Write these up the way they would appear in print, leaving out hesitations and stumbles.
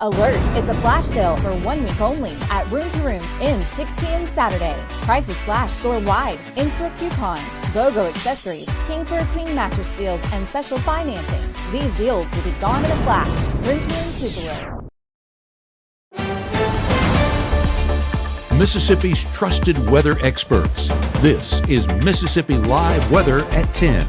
Alert! It's a flash sale for 1 week only at Room to Room in 6 p.m. Saturday. Prices slashed store-wide. In-store coupons, BOGO accessories, king for a queen mattress deals, and special financing. These deals will be gone in a flash. Room to Room Tupelo. Mississippi's trusted weather experts. This is Mississippi Live Weather at 10.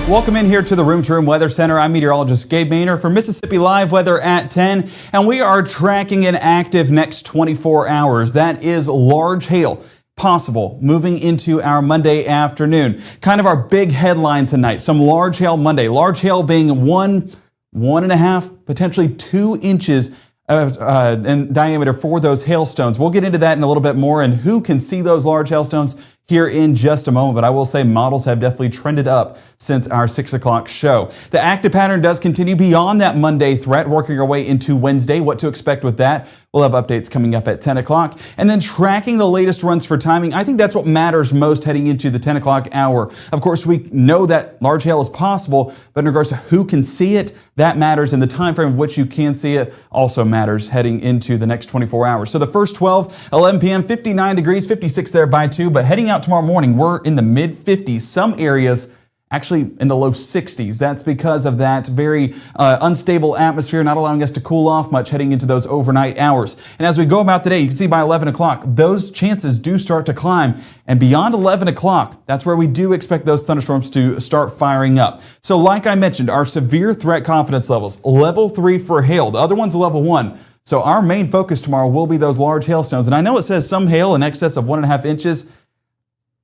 Welcome in here to the Room to Room Weather Center. I'm meteorologist Gabe for Mississippi Live Weather at 10, and we are tracking an active next 24 hours. That is large hail possible moving into our Monday afternoon. Kind of our big headline tonight, some large hail Monday. Large hail being 1.5, potentially 2 inches in diameter for those hailstones. We'll get into that in a little bit more and who can see those large hailstones here in just a moment, but I will say models have definitely trended up since our 6 o'clock show. The active pattern does continue beyond that Monday threat, working our way into Wednesday. What to expect with that? We'll have updates coming up at 10 o'clock. And then tracking the latest runs for timing, I think that's what matters most heading into the 10 o'clock hour. Of course, we know that large hail is possible, but in regards to who can see it, that matters, and the time frame of which you can see it also matters heading into the next 24 hours. So the first 11 p.m., 59 degrees, 56 there by 2, but heading out tomorrow morning, we're in the mid 50s. Some areas actually in the low 60s. That's because of that very unstable atmosphere, not allowing us to cool off much heading into those overnight hours. And as we go about the day, you can see by 11 o'clock, those chances do start to climb. And beyond 11 o'clock, that's where we do expect those thunderstorms to start firing up. So like I mentioned, our severe threat confidence levels, level 3 for hail. The other one's level 1. So our main focus tomorrow will be those large hailstones. And I know it says some hail in excess of 1.5 inches.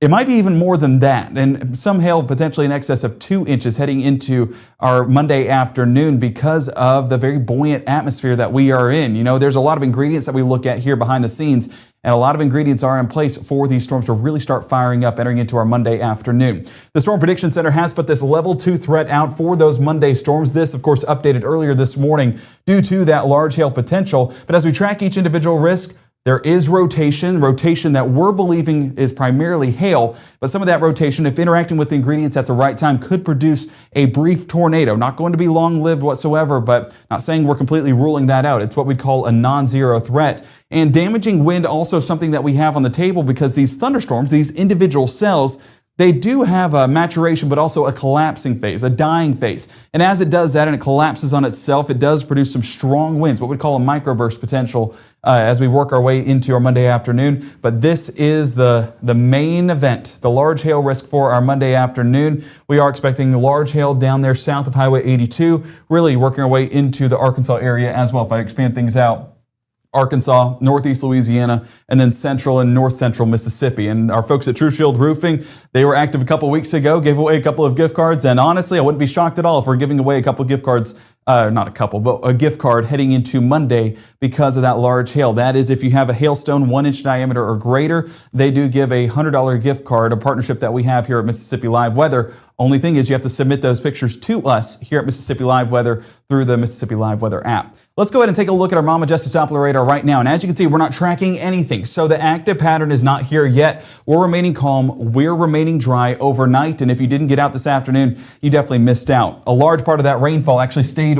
It might be even more than that, and some hail potentially in excess of 2 inches heading into our Monday afternoon because of the very buoyant atmosphere that we are in. You know, there's a lot of ingredients that we look at here behind the scenes, and a lot of ingredients are in place for these storms to really start firing up entering into our Monday afternoon. The Storm Prediction Center has put this level 2 threat out for those Monday storms. This, of course, updated earlier this morning due to that large hail potential. But as we track each individual risk, there is rotation that we're believing is primarily hail, but some of that rotation, if interacting with the ingredients at the right time, could produce a brief tornado. Not going to be long-lived whatsoever, but not saying we're completely ruling that out. It's what we'd call a non-zero threat. And damaging wind also something that we have on the table because these thunderstorms, these individual cells, they do have a maturation, but also a collapsing phase, a dying phase. And as it does that and it collapses on itself, it does produce some strong winds, what we call a microburst potential as we work our way into our Monday afternoon. But this is the main event, the large hail risk for our Monday afternoon. We are expecting large hail down there south of Highway 82, really working our way into the Arkansas area as well. If I expand things out, Arkansas, northeast Louisiana, and then central and north central Mississippi. And our folks at Truefield Roofing, they were active a couple weeks ago, gave away a couple of gift cards. And honestly, I wouldn't be shocked at all if we're giving away a couple of gift cards, not a couple, but a gift card heading into Monday because of that large hail. That is, if you have a hailstone 1 inch diameter or greater, they do give a $100 gift card, a partnership that we have here at Mississippi Live Weather. Only thing is you have to submit those pictures to us here at Mississippi Live Weather through the Mississippi Live Weather app. Let's go ahead and take a look at our Mama Justice Doppler radar right now. And as you can see, we're not tracking anything. So the active pattern is not here yet. We're remaining calm. We're remaining dry overnight. And if you didn't get out this afternoon, you definitely missed out. A large part of that rainfall actually stayed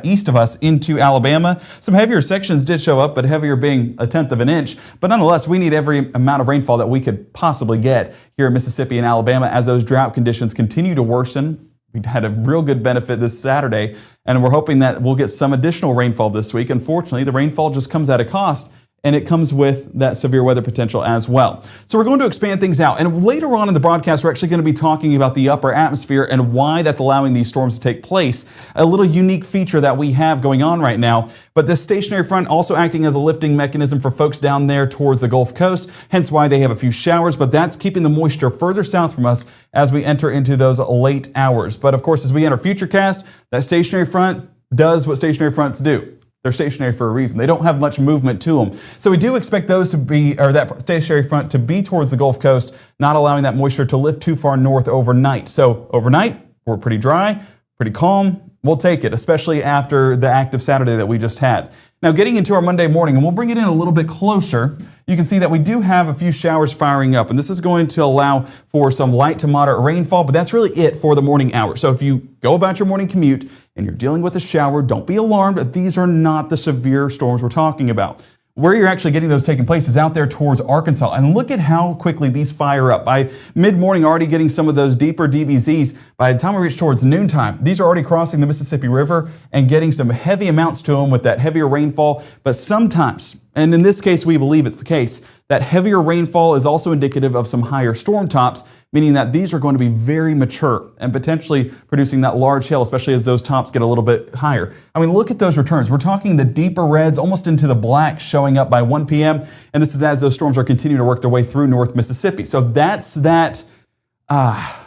east of us into Alabama. Some heavier sections did show up, but heavier being 1/10 of an inch. But nonetheless, we need every amount of rainfall that we could possibly get here in Mississippi and Alabama as those drought conditions continue to worsen. We had a real good benefit this Saturday, and we're hoping that we'll get some additional rainfall this week. Unfortunately, the rainfall just comes at a cost, and it comes with that severe weather potential as well. So we're going to expand things out. And later on in the broadcast, we're actually going to be talking about the upper atmosphere and why that's allowing these storms to take place. A little unique feature that we have going on right now. But this stationary front also acting as a lifting mechanism for folks down there towards the Gulf Coast, hence why they have a few showers. But that's keeping the moisture further south from us as we enter into those late hours. But of course, as we enter Futurecast, that stationary front does what stationary fronts do. They're stationary for a reason. They don't have much movement to them. So we do expect those to be, or that stationary front to be towards the Gulf Coast, not allowing that moisture to lift too far north overnight. So overnight, we're pretty dry, pretty calm. We'll take it, especially after the active Saturday that we just had. Now, getting into our Monday morning, and we'll bring it in a little bit closer, you can see that we do have a few showers firing up, and this is going to allow for some light to moderate rainfall, but that's really it for the morning hours. So if you go about your morning commute and you're dealing with a shower, don't be alarmed. These are not the severe storms we're talking about. Where you're actually getting those taking place is out there towards Arkansas. And look at how quickly these fire up. By mid-morning, already getting some of those deeper DBZs. By the time we reach towards noontime, these are already crossing the Mississippi River and getting some heavy amounts to them with that heavier rainfall. But sometimes, and in this case, we believe it's the case, that heavier rainfall is also indicative of some higher storm tops, meaning that these are going to be very mature and potentially producing that large hail, especially as those tops get a little bit higher. I mean, look at those returns. We're talking the deeper reds, almost into the black, showing up by 1 p.m. And this is as those storms are continuing to work their way through North Mississippi. So that's that,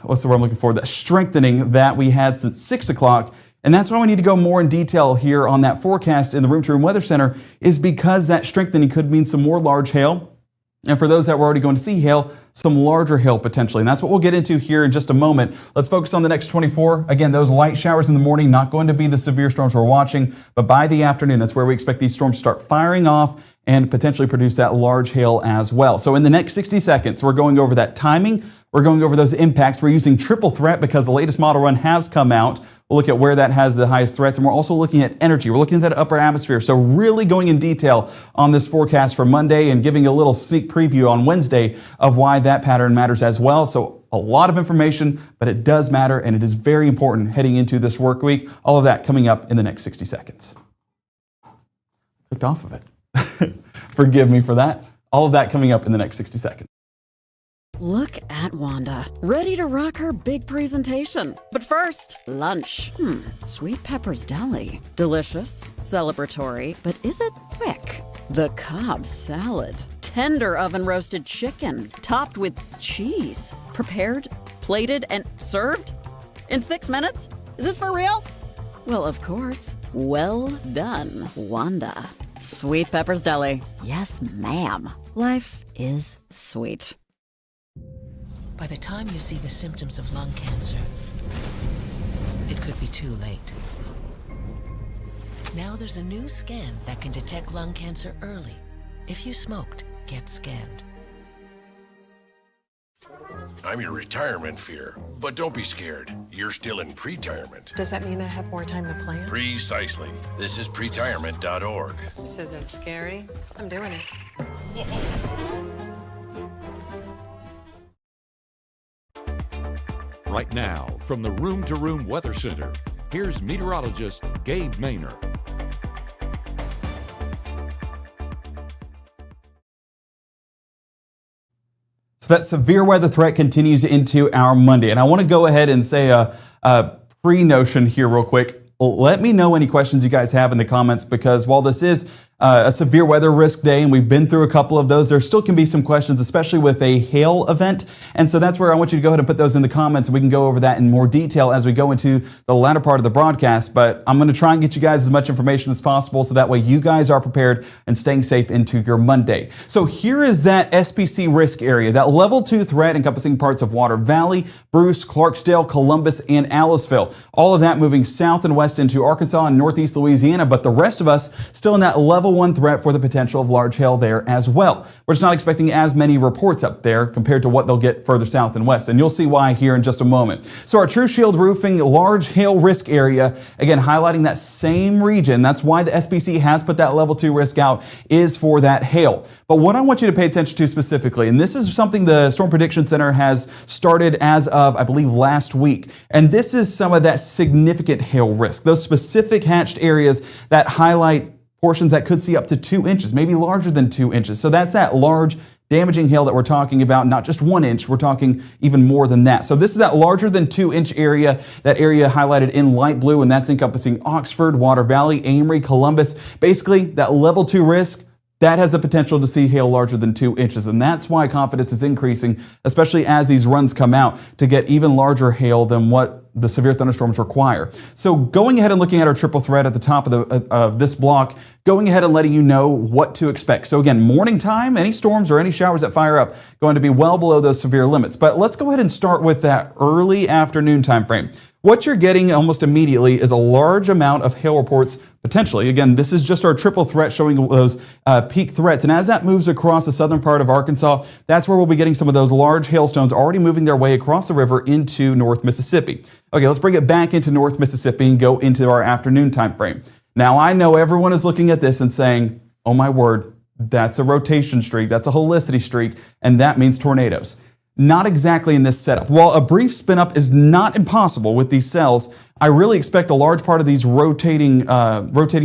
what's the word I'm looking for? That strengthening that we had since 6 o'clock. And that's why we need to go more in detail here on that forecast in the Room to Room Weather Center, is because that strengthening could mean some more large hail. And for those that were already going to see hail, some larger hail potentially. And that's what we'll get into here in just a moment. Let's focus on the next 24. Again, those light showers in the morning, not going to be the severe storms we're watching, but by the afternoon, that's where we expect these storms to start firing off and potentially produce that large hail as well. So in the next 60 seconds, we're going over that timing. We're going over those impacts. We're using triple threat because the latest model run has come out. We'll look at where that has the highest threats, and we're also looking at energy. We're looking at that upper atmosphere. So really going in detail on this forecast for Monday and giving a little sneak preview on Wednesday of why that pattern matters as well. So a lot of information, but it does matter, and it is very important heading into this work week. All of that coming up in the next 60 seconds. Clicked off of it. Forgive me for that. All of that coming up in the next 60 seconds. Look at Wanda, ready to rock her big presentation. But first, lunch. Sweet Pepper's Deli. Delicious, celebratory, but is it quick? The Cobb salad. Tender oven-roasted chicken, topped with cheese. Prepared, plated, and served? In 6 minutes? Is this for real? Well, of course. Well done, Wanda. Sweet Pepper's Deli. Yes, ma'am. Life is sweet. By the time you see the symptoms of lung cancer, it could be too late. Now there's a new scan that can detect lung cancer early. If you smoked, get scanned. I'm your retirement fear, but don't be scared. You're still in pre-tirement. Does that mean I have more time to plan? Precisely. This is pretirement.org. This isn't scary. I'm doing it. Right now, from the Room to Room Weather Center, here's meteorologist Gabe Maynor. So that severe weather threat continues into our Monday. And I want to go ahead and say a pre-notion here real quick. Let me know any questions you guys have in the comments, because while this is a severe weather risk day, and we've been through a couple of those, there still can be some questions, especially with a hail event. And so that's where I want you to go ahead and put those in the comments, and we can go over that in more detail as we go into the latter part of the broadcast. But I'm going to try and get you guys as much information as possible, so that way you guys are prepared and staying safe into your Monday. So here is that SPC risk area, that level 2 threat encompassing parts of Water Valley, Bruce, Clarksdale, Columbus, and Aliceville. All of that moving south and west into Arkansas and northeast Louisiana, but the rest of us still in that level 1 threat for the potential of large hail there as well. We're just not expecting as many reports up there compared to what they'll get further south and west, and you'll see why here in just a moment. So our True Shield Roofing large hail risk area, again highlighting that same region. That's why the SPC has put that level 2 risk out, is for that hail. But what I want you to pay attention to specifically, and this is something the Storm Prediction Center has started as of, I believe, last week, and this is some of that significant hail risk, those specific hatched areas that highlight portions that could see up to 2 inches, maybe larger than 2 inches. So that's that large damaging hail that we're talking about, not just 1 inch, we're talking even more than that. So this is that larger than 2 inch area, that area highlighted in light blue, and that's encompassing Oxford, Water Valley, Amory, Columbus. Basically, that level 2 risk, that has the potential to see hail larger than 2 inches. And that's why confidence is increasing, especially as these runs come out, to get even larger hail than what what the severe thunderstorms require. So going ahead and looking at our triple threat at the top of this block, going ahead and letting you know what to expect. So again, morning time, any storms or any showers that fire up going to be well below those severe limits. But let's go ahead and start with that early afternoon time frame. What you're getting almost immediately is a large amount of hail reports, potentially. Again, this is just our triple threat showing those peak threats. And as that moves across the southern part of Arkansas, that's where we'll be getting some of those large hailstones already moving their way across the river into North Mississippi. Okay, let's bring it back into North Mississippi and go into our afternoon time frame. Now, I know everyone is looking at this and saying, oh my word, that's a rotation streak, that's a helicity streak, and that means tornadoes. Not exactly in this setup. While a brief spin up is not impossible with these cells, I really expect a large part of these rotating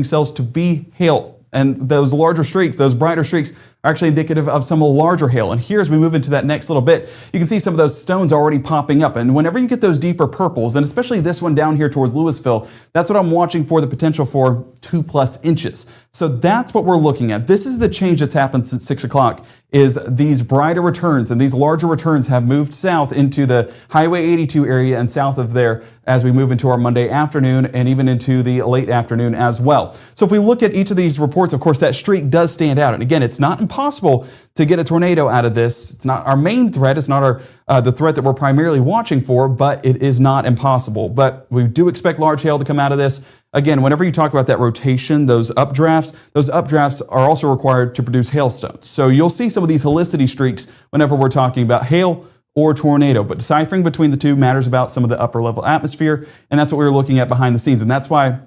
cells to be hail. And those larger streaks, those brighter streaks, are actually indicative of some larger hail. And here, as we move into that next little bit, you can see some of those stones already popping up. And whenever you get those deeper purples, and especially this one down here towards Louisville, that's what I'm watching for, the potential for 2+ inches. So that's what we're looking at. This is the change that's happened since 6 o'clock, is these brighter returns and these larger returns have moved south into the Highway 82 area and south of there as we move into our Monday afternoon and even into the late afternoon as well. So if we look at each of these reports, of course, that streak does stand out. And again, it's not impossible to get a tornado out of this. It's not our main threat. It's not the threat that we're primarily watching for, but it is not impossible. But we do expect large hail to come out of this. Again, whenever you talk about that rotation, those updrafts are also required to produce hailstones. So you'll see some of these helicity streaks whenever we're talking about hail or tornado, but deciphering between the two matters about some of the upper level atmosphere, and that's what we were looking at behind the scenes. And that's why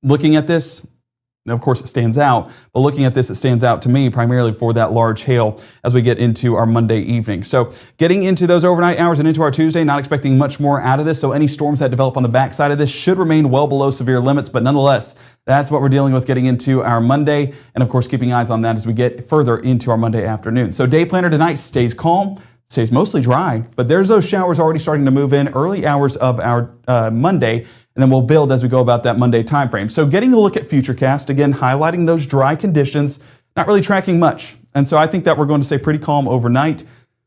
looking at this, of course, it stands out, but looking at this, it stands out to me primarily for that large hail as we get into our Monday evening. So getting into those overnight hours and into our Tuesday, not expecting much more out of this. So any storms that develop on the backside of this should remain well below severe limits, but nonetheless, that's what we're dealing with getting into our Monday. And of course, keeping eyes on that as we get further into our Monday afternoon. So day planner tonight stays calm, stays mostly dry, but there's those showers already starting to move in early hours of our Monday. And then we'll build as we go about that Monday timeframe. So getting a look at Futurecast, again, highlighting those dry conditions, not really tracking much. And so I think that we're going to stay pretty calm overnight.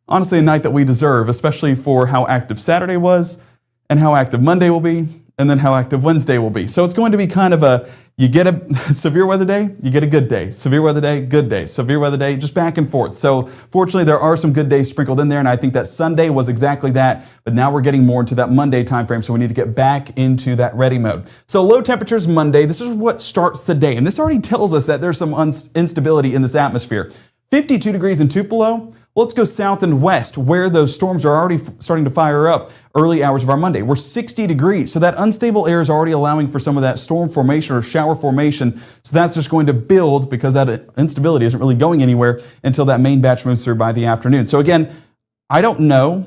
Honestly, a night that we deserve, especially for how active Saturday was and how active Monday will be, and then how active Wednesday will be. So it's going to be kind of a, you get a severe weather day, you get a good day. Severe weather day, good day. Severe weather day, just back and forth. So fortunately, there are some good days sprinkled in there, and I think that Sunday was exactly that. But now we're getting more into that Monday timeframe, so we need to get back into that ready mode. So low temperatures Monday, this is what starts the day. And this already tells us that there's some instability in this atmosphere. 52 degrees in Tupelo. Let's go south and west where those storms are already starting to fire up early hours of our Monday. We're 60 degrees, so that unstable air is already allowing for some of that storm formation or shower formation. So that's just going to build because that instability isn't really going anywhere until that main batch moves through by the afternoon. So again, I don't know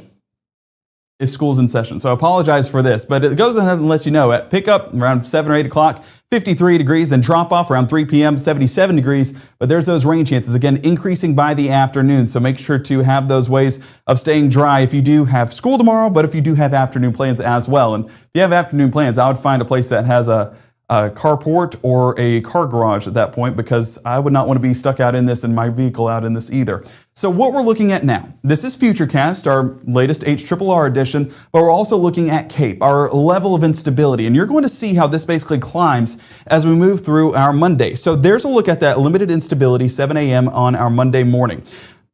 if school's in session, so I apologize for this, but it goes ahead and lets you know at pickup around 7 or 8 o'clock, 53 degrees, and drop off around 3 p.m., 77 degrees, but there's those rain chances, again, increasing by the afternoon, so make sure to have those ways of staying dry if you do have school tomorrow, but if you do have afternoon plans as well. And if you have afternoon plans, I would find a place that has a carport or a car garage at that point, because I would not want to be stuck out in this and my vehicle out in this either. So what we're looking at now, this is Futurecast, our latest HRRR edition, but we're also looking at CAPE, our level of instability. And you're going to see how this basically climbs as we move through our Monday. So there's a look at that limited instability, 7 a.m. on our Monday morning.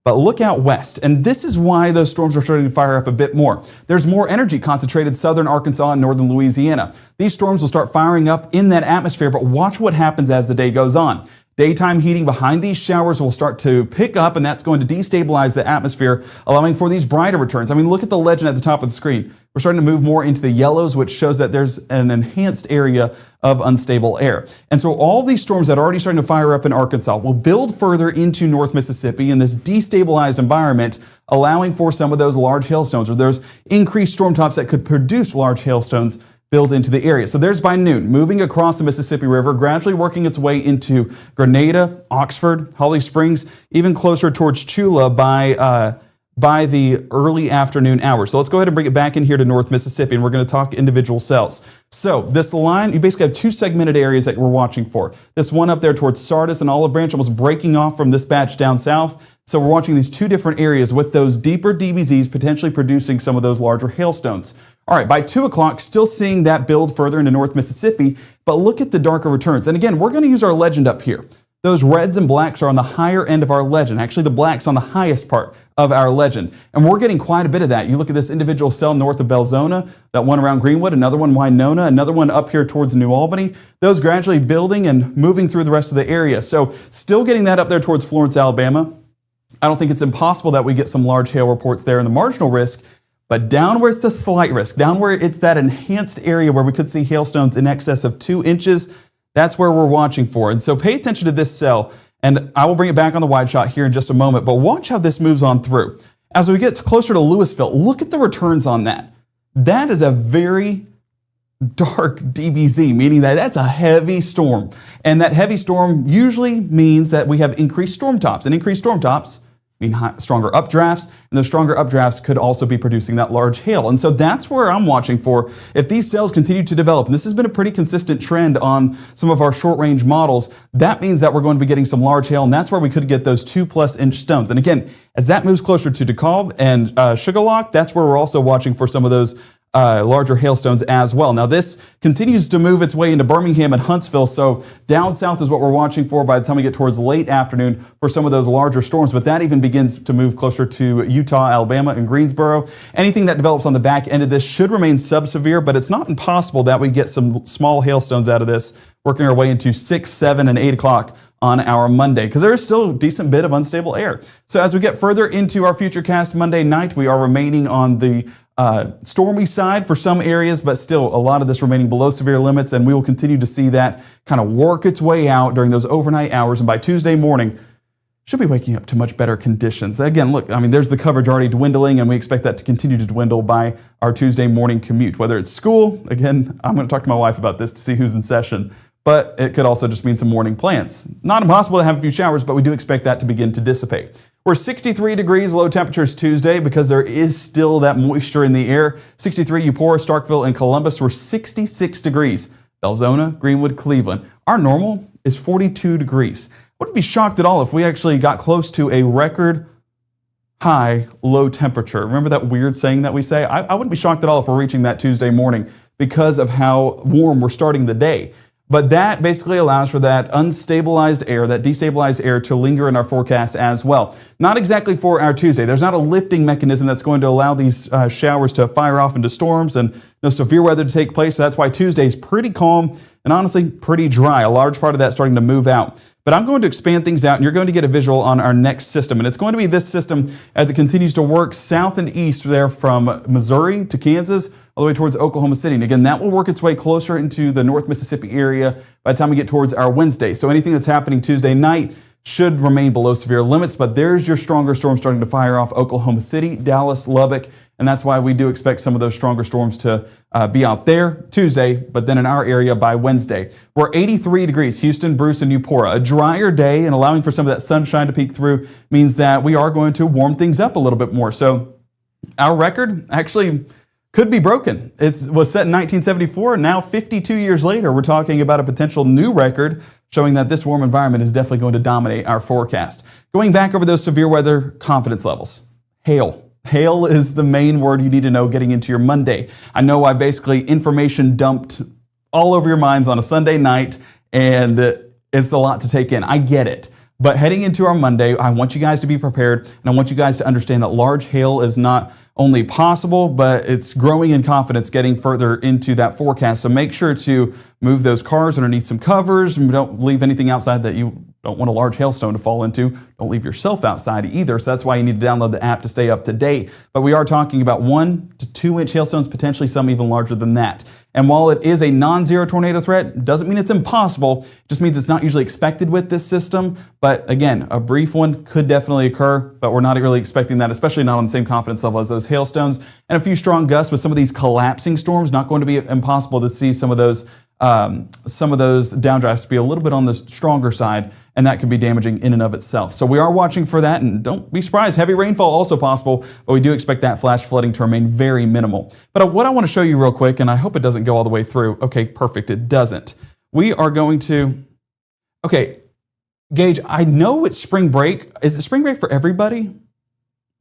But look out west, and this is why those storms are starting to fire up a bit more. There's more energy concentrated southern Arkansas and northern Louisiana. These storms will start firing up in that atmosphere, but watch what happens as the day goes on. Daytime heating behind these showers will start to pick up, and that's going to destabilize the atmosphere, allowing for these brighter returns. I mean, look at the legend at the top of the screen. We're starting to move more into the yellows, which shows that there's an enhanced area of unstable air. And so all these storms that are already starting to fire up in Arkansas will build further into North Mississippi in this destabilized environment, allowing for some of those large hailstones or those increased storm tops that could produce large hailstones build into the area. So there's by noon, moving across the Mississippi River, gradually working its way into Grenada, Oxford, Holly Springs, even closer towards Chula by by the early afternoon hours. So let's go ahead and bring it back in here to North Mississippi, and we're going to talk individual cells. So this line, you basically have two segmented areas that we're watching for. This one up there towards Sardis and Olive Branch, almost breaking off from this batch down south. So we're watching these two different areas with those deeper DBZs potentially producing some of those larger hailstones. All right, by 2 o'clock, still seeing that build further into North Mississippi, but look at the darker returns. And again, we're going to use our legend up here. Those reds and blacks are on the higher end of our legend. Actually, the black's on the highest part of our legend. And we're getting quite a bit of that. You look at this individual cell north of Belzona, that one around Greenwood, another one Winona, another one up here towards New Albany. Those gradually building and moving through the rest of the area. So still getting that up there towards Florence, Alabama. I don't think it's impossible that we get some large hail reports there in the marginal risk. But down where it's the slight risk, down where it's that enhanced area where we could see hailstones in excess of 2 inches, that's where we're watching for. And so pay attention to this cell, and I will bring it back on the wide shot here in just a moment, but watch how this moves on through. As we get closer to Louisville, look at the returns on that. That is a very dark DBZ, meaning that that's a heavy storm. And that heavy storm usually means that we have increased storm tops, and increased storm tops mean stronger updrafts, and those stronger updrafts could also be producing that large hail. And so that's where I'm watching for. If these cells continue to develop, and this has been a pretty consistent trend on some of our short-range models, that means that we're going to be getting some large hail, and that's where we could get those 2+ inch stones. And again, as that moves closer to DeKalb and Sugarlock, that's where we're also watching for some of those larger hailstones as well. Now this continues to move its way into Birmingham and Huntsville, so down south is what we're watching for by the time we get towards late afternoon for some of those larger storms, but that even begins to move closer to Utah, Alabama, and Greensboro. Anything that develops on the back end of this should remain sub-severe, but it's not impossible that we get some small hailstones out of this, working our way into 6, 7, and 8 o'clock on our Monday, because there is still a decent bit of unstable air. So as we get further into our Futurecast Monday night, we are remaining on the stormy side for some areas, but still a lot of this remaining below severe limits, and we will continue to see that kind of work its way out during those overnight hours, and by Tuesday morning, should be waking up to much better conditions. Again, look, I mean, there's the coverage already dwindling, and we expect that to continue to dwindle by our Tuesday morning commute. Whether it's school, again, I'm going to talk to my wife about this to see who's in session, but it could also just mean some morning plans. Not impossible to have a few showers, but we do expect that to begin to dissipate. We're 63 degrees, low temperatures Tuesday because there is still that moisture in the air. 63 Eupora, Starkville, and Columbus. We're 66 degrees. Belzona, Greenwood, Cleveland. Our normal is 42 degrees. Wouldn't be shocked at all if we actually got close to a record high low temperature. Remember that weird saying that we say? I wouldn't be shocked at all if we're reaching that Tuesday morning because of how warm we're starting the day. But that basically allows for that unstabilized air, that destabilized air to linger in our forecast as well. Not exactly for our Tuesday. There's not a lifting mechanism that's going to allow these showers to fire off into storms and no severe weather to take place. So that's why Tuesday is pretty calm and honestly pretty dry. A large part of that starting to move out. But I'm going to expand things out, and you're going to get a visual on our next system. And it's going to be this system as it continues to work south and east there from Missouri to Kansas, all the way towards Oklahoma City. And again, that will work its way closer into the North Mississippi area by the time we get towards our Wednesday. So anything that's happening Tuesday night should remain below severe limits, but there's your stronger storm starting to fire off Oklahoma City, Dallas, Lubbock, and that's why we do expect some of those stronger storms to be out there Tuesday, but then in our area by Wednesday. We're 83 degrees, Houston, Bruce, and Eupora. A drier day and allowing for some of that sunshine to peek through means that we are going to warm things up a little bit more. So our record actually could be broken. It was set in 1974, and now 52 years later, we're talking about a potential new record showing that this warm environment is definitely going to dominate our forecast. Going back over those severe weather confidence levels. Hail. Hail is the main word you need to know getting into your Monday. I know I basically information dumped all over your minds on a Sunday night, and it's a lot to take in. I get it. But heading into our Monday, I want you guys to be prepared, and I want you guys to understand that large hail is not only possible, but it's growing in confidence getting further into that forecast. So make sure to move those cars underneath some covers, and don't leave anything outside that you don't want a large hailstone to fall into. Don't leave yourself outside either. So that's why you need to download the app to stay up to date. But we are talking about 1 to 2 inch hailstones, potentially some even larger than that. And while it is a non-zero tornado threat, doesn't mean it's impossible. It just means it's not usually expected with this system. But again, a brief one could definitely occur, but we're not really expecting that, especially not on the same confidence level as those hailstones. And a few strong gusts with some of these collapsing storms, not going to be impossible to see some of those some of those downdrafts be a little bit on the stronger side, and that could be damaging in and of itself. So we are watching for that, and don't be surprised, heavy rainfall also possible, but we do expect that flash flooding to remain very minimal. But what I want to show you real quick, and I hope it doesn't go all the way through. Okay, perfect, it doesn't. We are going to, okay, Gage, I know it's spring break. Is it spring break for everybody?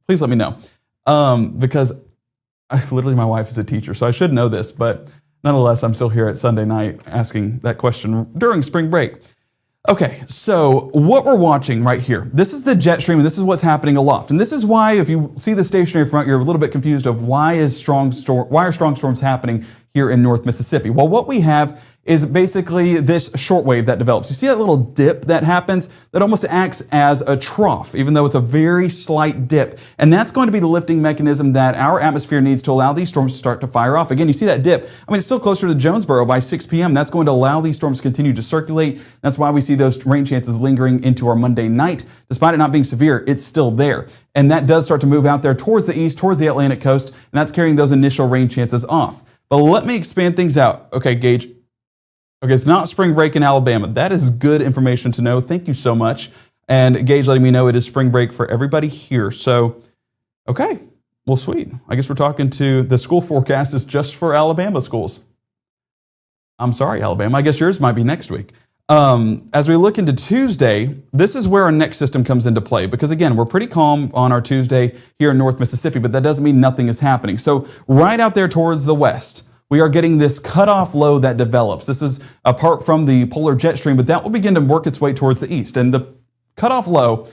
Please let me know. Because literally my wife is a teacher, so I should know this, but nonetheless, I'm still here at Sunday night asking that question during spring break. Okay, so what we're watching right here, this is the jet stream, and this is what's happening aloft. And this is why, if you see the stationary front, you're a little bit confused of why are strong storms happening here in North Mississippi. Well, what we have is basically this shortwave that develops. You see that little dip that happens? That almost acts as a trough, even though it's a very slight dip. And that's going to be the lifting mechanism that our atmosphere needs to allow these storms to start to fire off. Again, you see that dip. I mean, it's still closer to Jonesboro by 6 p.m. That's going to allow these storms to continue to circulate. That's why we see those rain chances lingering into our Monday night. Despite it not being severe, it's still there. And that does start to move out there towards the east, towards the Atlantic coast, and that's carrying those initial rain chances off. But let me expand things out. Okay, Gage. Okay, it's not spring break in Alabama. That is good information to know. Thank you so much. And Gage letting me know it is spring break for everybody here. So, okay, well, sweet. I guess we're talking to the school forecast is just for Alabama schools. I'm sorry, Alabama. I guess yours might be next week. As we look into Tuesday, this is where our next system comes into play. Because again, we're pretty calm on our Tuesday here in North Mississippi, but that doesn't mean nothing is happening. So right out there towards the west, we are getting this cutoff low that develops. This is apart from the polar jet stream, but that will begin to work its way towards the east. And the cutoff low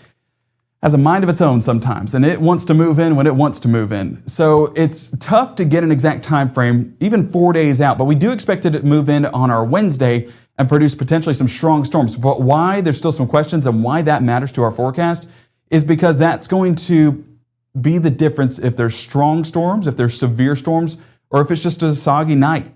has a mind of its own sometimes, and it wants to move in when it wants to move in. So it's tough to get an exact time frame, even 4 days out, but we do expect it to move in on our Wednesday and produce potentially some strong storms. But why there's still some questions and why that matters to our forecast is because that's going to be the difference if there's strong storms, if there's severe storms, or if it's just a soggy night.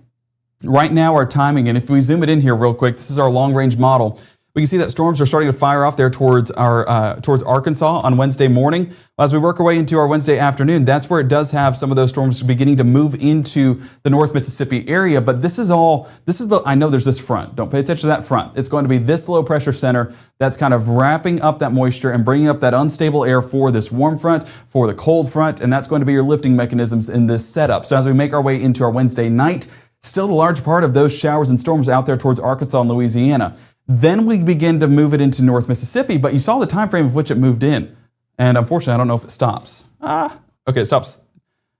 Right now, our timing, and if we zoom it in here real quick, this is our long-range model. We can see that storms are starting to fire off there towards Arkansas on Wednesday morning. As we work our way into our Wednesday afternoon, that's where it does have some of those storms beginning to move into the North Mississippi area. But I know there's this front. Don't pay attention to that front. It's going to be this low pressure center that's kind of wrapping up that moisture and bringing up that unstable air for this warm front, for the cold front, and that's going to be your lifting mechanisms in this setup. So as we make our way into our Wednesday night, still a large part of those showers and storms out there towards Arkansas and Louisiana. Then we begin to move it into North Mississippi, but you saw the time frame of which it moved in. And unfortunately, I don't know if it stops. Okay, it stops.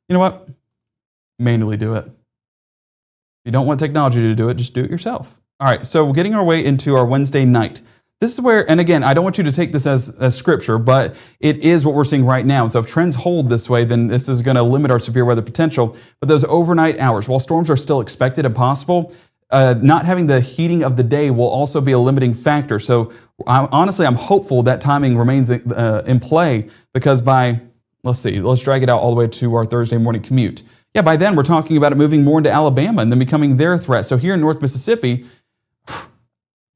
You know what? Manually do it. If you don't want technology to do it, just do it yourself. All right, so we're getting our way into our Wednesday night. This is where, and again, I don't want you to take this as scripture, but it is what we're seeing right now. So if trends hold this way, then this is going to limit our severe weather potential. But those overnight hours, while storms are still expected and possible, not having the heating of the day will also be a limiting factor. So honestly, I'm hopeful that timing remains in play because let's drag it out all the way to our Thursday morning commute. Yeah, by then we're talking about it moving more into Alabama and then becoming their threat. So here in North Mississippi,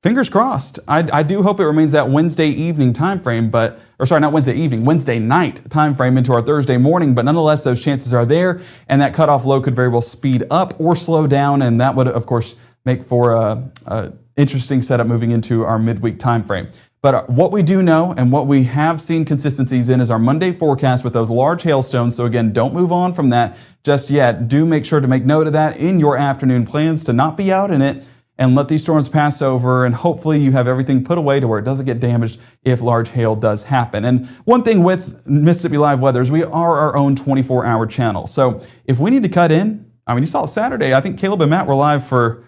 fingers crossed. I do hope it remains that Wednesday evening time frame, Wednesday night time frame into our Thursday morning, but nonetheless, those chances are there, and that cutoff low could very well speed up or slow down, and that would, of course, make for a interesting setup moving into our midweek time frame. But what we do know and what we have seen consistencies in is our Monday forecast with those large hailstones. So again, don't move on from that just yet. Do make sure to make note of that in your afternoon plans to not be out in it and let these storms pass over, and hopefully you have everything put away to where it doesn't get damaged if large hail does happen. And one thing with Mississippi Live Weather is we are our own 24-hour channel. So if we need to cut in, you saw it Saturday, I think Caleb and Matt were live for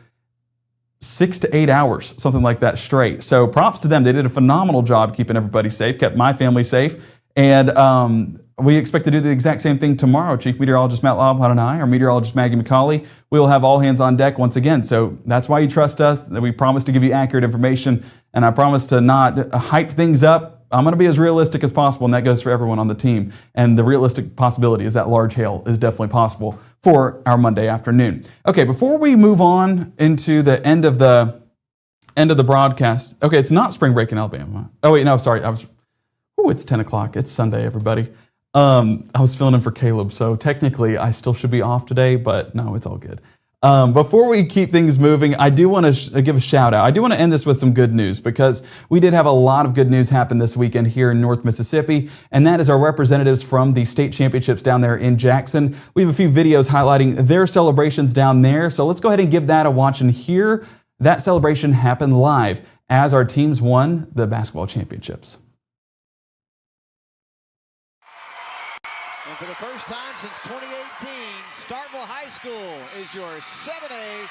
6 to 8 hours, something like that straight. So props to them. They did a phenomenal job keeping everybody safe, kept my family safe. And we expect to do the exact same thing tomorrow. Chief Meteorologist Matt Lobhut and I, our meteorologist Maggie McCauley, we will have all hands on deck once again. So that's why you trust us, that we promise to give you accurate information, and I promise to not hype things up. I'm going to be as realistic as possible, and that goes for everyone on the team. And the realistic possibility is that large hail is definitely possible for our Monday afternoon. Okay, before we move on into the end of the broadcast, okay, it's not spring break in Alabama. Oh wait, no, sorry, it's 10 o'clock. It's Sunday, everybody. I was filling in for Caleb, so technically I still should be off today, but no, it's all good. Before we keep things moving, I do want to give a shout out. I do want to end this with some good news because we did have a lot of good news happen this weekend here in North Mississippi, and that is our representatives from the state championships down there in Jackson. We have a few videos highlighting their celebrations down there, so let's go ahead and give that a watch and hear that celebration happen live as our teams won the basketball championships. And for the first time since 2018, Starkville High School is your 7A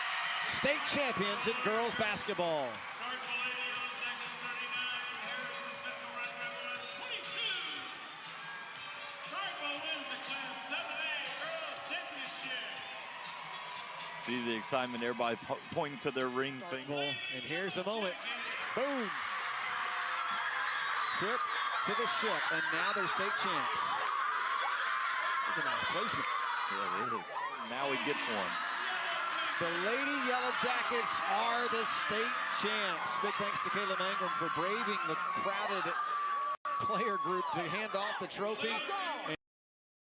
state champions in girls basketball. See the excitement, everybody pointing to their ring finger. And here's the moment. Boom. Trip to the ship, and now they're state champs. That's a nice placement. Yeah, it is. Now he gets one. The Lady Yellow Jackets are the state champs. Big thanks to Kayla Mangum for braving the crowded player group to hand off the trophy. And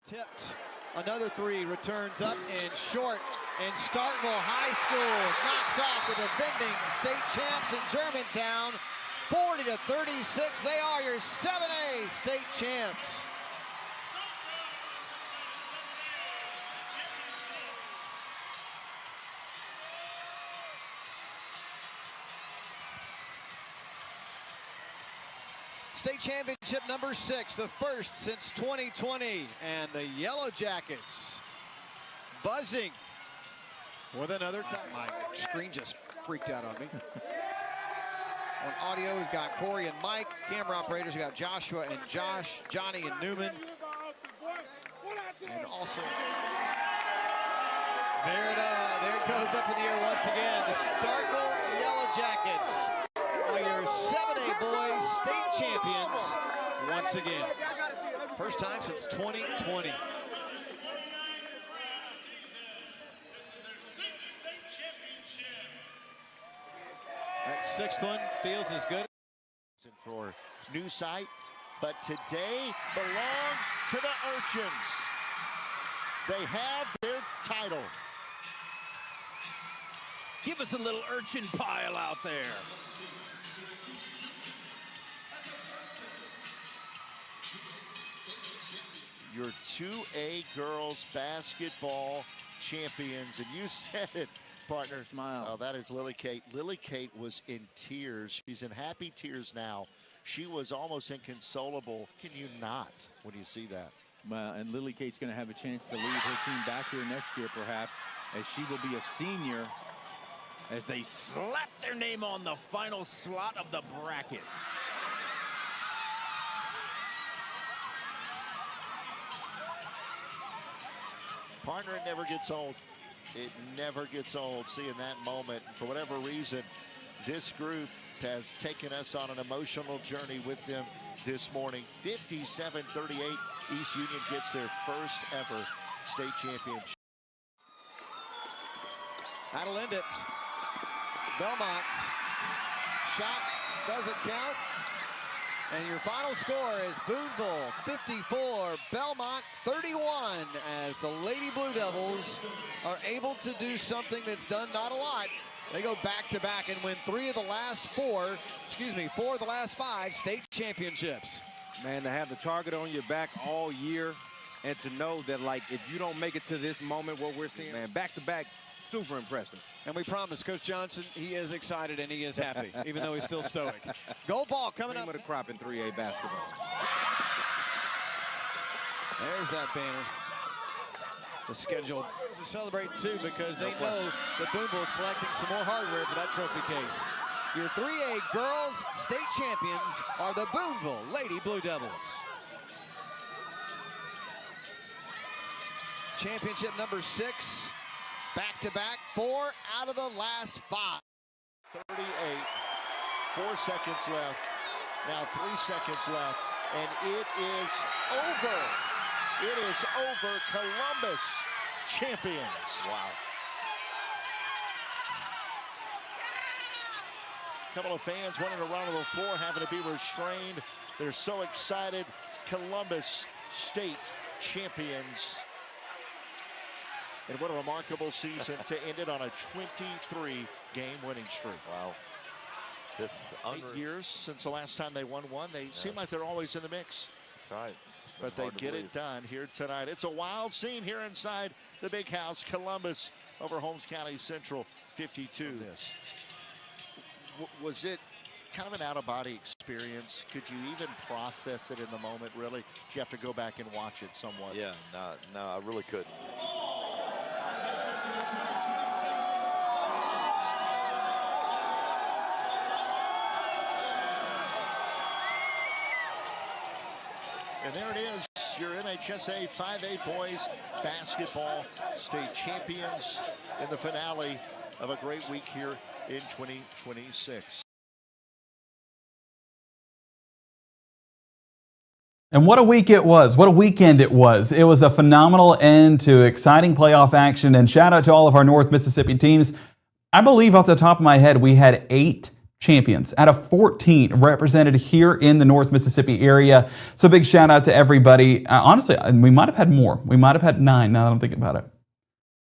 tipped. Another three returns up and short. And Starkville High School knocks off the defending state champs in Germantown. 40-36. They are your 7A state champs. State championship number 6, the first since 2020, and the Yellow Jackets buzzing with another time. My screen just freaked out on me. On audio, we've got Corey and Mike. Camera operators, we've got Joshua and Josh, Johnny and Newman. And also, there it goes up in the air once again. The Starkville Yellow Jackets are your 7A boys state champions once again. First time since 2020. That sixth one feels as good. For new site, but today belongs to the Urchins. They have their title. Give us a little urchin pile out there. Your 2A girls basketball champions, and you said it, partner. Smile. Oh, that is Lily Kate. Lily Kate was in tears. She's in happy tears now. She was almost inconsolable. Can you not when you see that? Well, and Lily Kate's going to have a chance to lead her team back here next year, perhaps, as she will be a senior as they slap their name on the final slot of the bracket. Partner, it never gets old. It never gets old seeing that moment. For whatever reason, this group has taken us on an emotional journey with them this morning. 57-38, East Union gets their first ever state championship. That'll end it. Belmont shot doesn't count. And your final score is Boonville 54, Belmont 31, as the Lady Blue Devils are able to do something that's done not a lot. They go back-to-back and win four of the last 5 state championships. Man, to have the target on your back all year and to know that, like, if you don't make it to this moment, what we're seeing, man, back-to-back, super impressive. And we promise, Coach Johnson, he is excited and he is happy, even though he's still stoic. Gold ball coming up. With a crop in 3A basketball. There's that banner. The schedule to celebrate too, because they know that Boonville is collecting some more hardware for that trophy case. Your 3A girls state champions are the Boonville Lady Blue Devils. Championship number 6, back-to-back, 4 out of the last 5. 38, 4 seconds left. Now 3 seconds left, and it is over. It is over. Columbus champions. Wow. A couple of fans wanting to run on the floor, having to be restrained. They're so excited. Columbus state champions. And what a remarkable season to end it on a 23-game winning streak. Wow. Just 8 years since the last time they won one. They seem like they're always in the mix. That's right. But they get it done here tonight. It's a wild scene here inside the big house. Columbus over Holmes County Central, 52. Was it kind of an out-of-body experience? Could you even process it in the moment, really? Did you have to go back and watch it somewhat? Yeah, no, I really couldn't. And there it is, your MHSA 5A boys basketball state champions in the finale of a great week here in 2026. And what a week it was. What a weekend it was. It was a phenomenal end to exciting playoff action. And shout out to all of our North Mississippi teams. I believe off the top of my head, we had 8 champions out of 14 represented here in the North Mississippi area. So big shout out to everybody. Honestly, we might have had more. We might have had 9 now that I'm thinking about it.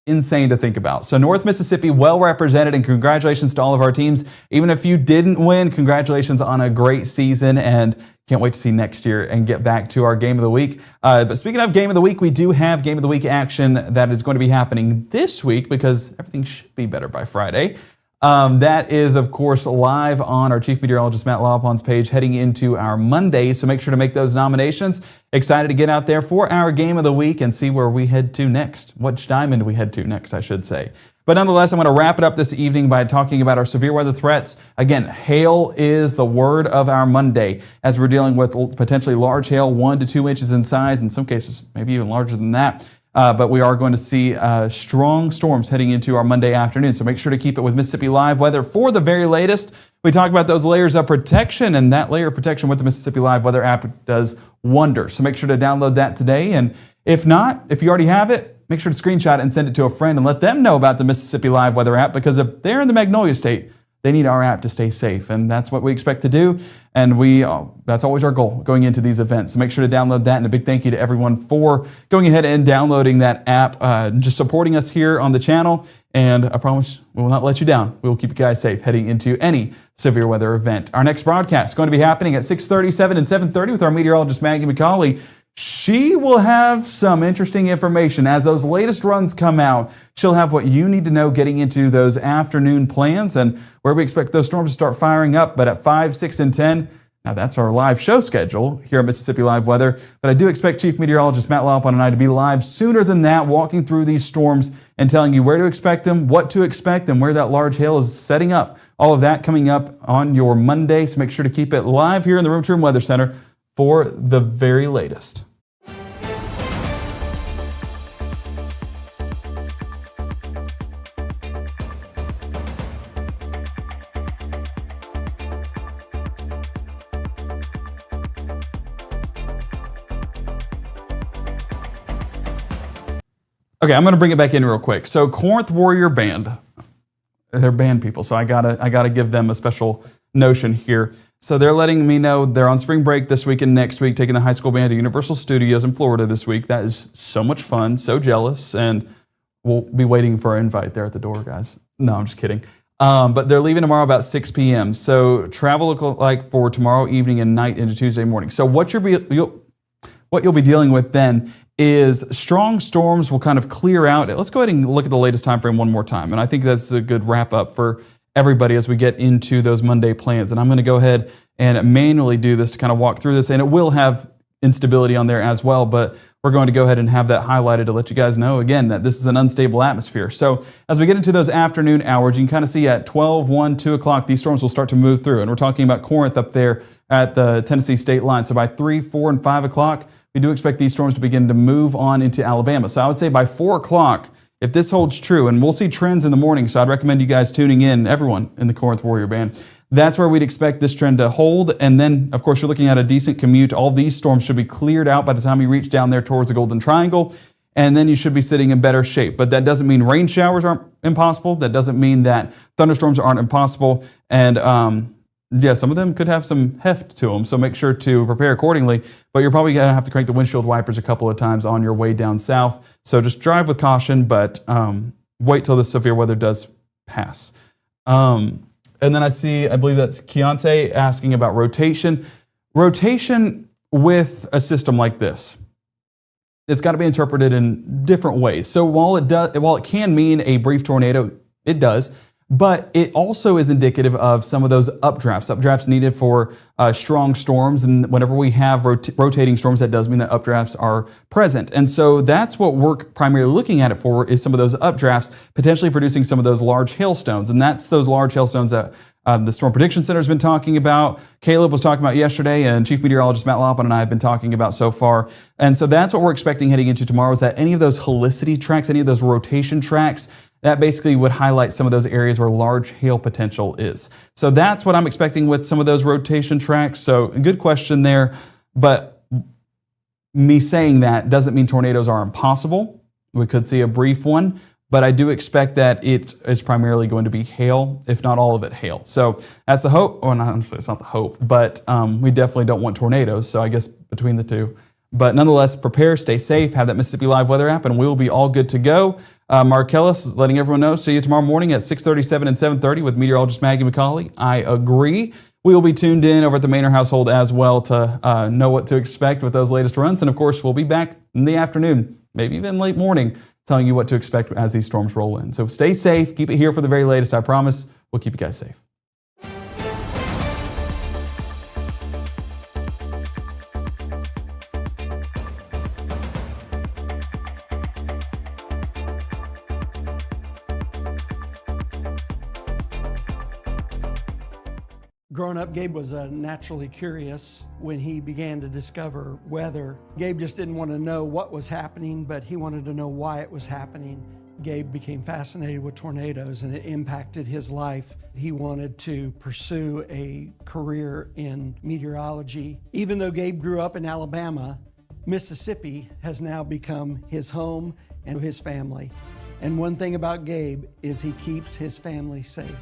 Insane to think about. So North Mississippi well represented, and congratulations to all of our teams. Even if you didn't win, congratulations on a great season, and can't wait to see next year and get back to our Game of the Week. But speaking of Game of the Week, we do have Game of the Week action that is going to be happening this week because everything should be better by Friday. That is, of course, live on our Chief Meteorologist Matt Lawpon's page heading into our Monday, so make sure to make those nominations. Excited to get out there for our Game of the Week and see where we head to next. Which diamond we head to next, I should say. But nonetheless, I'm going to wrap it up this evening by talking about our severe weather threats. Again, hail is the word of our Monday as we're dealing with potentially large hail, 1 to 2 inches in size, in some cases maybe even larger than that. But we are going to see strong storms heading into our Monday afternoon. So make sure to keep it with Mississippi Live Weather for the very latest. We talk about those layers of protection, and that layer of protection with the Mississippi Live Weather app does wonders. So make sure to download that today. And if not, if you already have it, make sure to screenshot it and send it to a friend and let them know about the Mississippi Live Weather app, because if they're in the Magnolia State, they need our app to stay safe, and that's what we expect to do, and that's always our goal going into these events. So make sure to download that, and a big thank you to everyone for going ahead and downloading that app, just supporting us here on the channel, and I promise we will not let you down. We will keep you guys safe heading into any severe weather event. Our next broadcast is going to be happening at 6:37 and 7:30 with our meteorologist Maggie McCauley. She will have some interesting information. As those latest runs come out, she'll have what you need to know getting into those afternoon plans and where we expect those storms to start firing up. But at 5, 6, and 10, now that's our live show schedule here at Mississippi Live Weather. But I do expect Chief Meteorologist Matt Lawpon and I to be live sooner than that, walking through these storms and telling you where to expect them, what to expect, and where that large hail is setting up. All of that coming up on your Monday. So make sure to keep it live here in the Room to Room Weather Center for the very latest. Okay, I'm going to bring it back in real quick. So Corinth Warrior Band, they're band people, so I gotta give them a special notion here. So they're letting me know they're on spring break this week and next week, taking the high school band to Universal Studios in Florida this week. That is so much fun, so jealous, and we'll be waiting for our invite there at the door, guys. No, I'm just kidding. But they're leaving tomorrow about 6 p.m. So travel look like for tomorrow evening and night into Tuesday morning. So what you'll be dealing with then is strong storms will kind of clear out. Let's go ahead and look at the latest time frame one more time. And I think that's a good wrap up for everybody as we get into those Monday plans. And I'm going to go ahead and manually do this to kind of walk through this. And it will have instability on there as well, but we're going to go ahead and have that highlighted to let you guys know, again, that this is an unstable atmosphere. So as we get into those afternoon hours, you can kind of see at 12, 1, 2 o'clock, these storms will start to move through. And we're talking about Corinth up there at the Tennessee state line. So by 3, 4, and 5 o'clock, we do expect these storms to begin to move on into Alabama. So I would say by 4 o'clock, if this holds true, and we'll see trends in the morning, so I'd recommend you guys tuning in, everyone in the Corinth Warrior Band. That's where we'd expect this trend to hold. And then, of course, you're looking at a decent commute. All these storms should be cleared out by the time you reach down there towards the Golden Triangle. And then you should be sitting in better shape. But that doesn't mean rain showers aren't impossible. That doesn't mean that thunderstorms aren't impossible. And yeah, some of them could have some heft to them, so make sure to prepare accordingly. But you're probably going to have to crank the windshield wipers a couple of times on your way down south. So just drive with caution, but wait till the severe weather does pass. And then I believe that's Keontae asking about rotation. Rotation with a system like this, it's got to be interpreted in different ways. So while it can mean a brief tornado, it does. But it also is indicative of some of those updrafts needed for strong storms. And whenever we have rotating storms, that does mean that updrafts are present. And so that's what we're primarily looking at it for, is some of those updrafts potentially producing some of those large hailstones. And that's those large hailstones that the Storm Prediction Center has been talking about, Caleb was talking about yesterday, and Chief Meteorologist Matt Loppin and I have been talking about so far. And so that's what we're expecting heading into tomorrow, is that any of those helicity tracks, any of those rotation tracks, that basically would highlight some of those areas where large hail potential is. So that's what I'm expecting with some of those rotation tracks. So a good question there, but me saying that doesn't mean tornadoes are impossible. We could see a brief one, but I do expect that it is primarily going to be hail, if not all of it hail. So that's the hope, or not, it's not the hope, but we definitely don't want tornadoes. So I guess between the two. But nonetheless, prepare, stay safe, have that Mississippi Live weather app, and we will be all good to go. Marcellus is letting everyone know, see you tomorrow morning at 6:37 and 7:30 with meteorologist Maggie McCauley. I agree. We will be tuned in over at the Manor household as well to know what to expect with those latest runs. And of course, we'll be back in the afternoon, maybe even late morning, telling you what to expect as these storms roll in. So stay safe. Keep it here for the very latest. I promise we'll keep you guys safe. Growing up, Gabe was naturally curious. When he began to discover weather, Gabe just didn't want to know what was happening, but he wanted to know why it was happening. Gabe became fascinated with tornadoes, and it impacted his life. He wanted to pursue a career in meteorology. Even though Gabe grew up in Alabama, Mississippi has now become his home and his family. And one thing about Gabe is he keeps his family safe.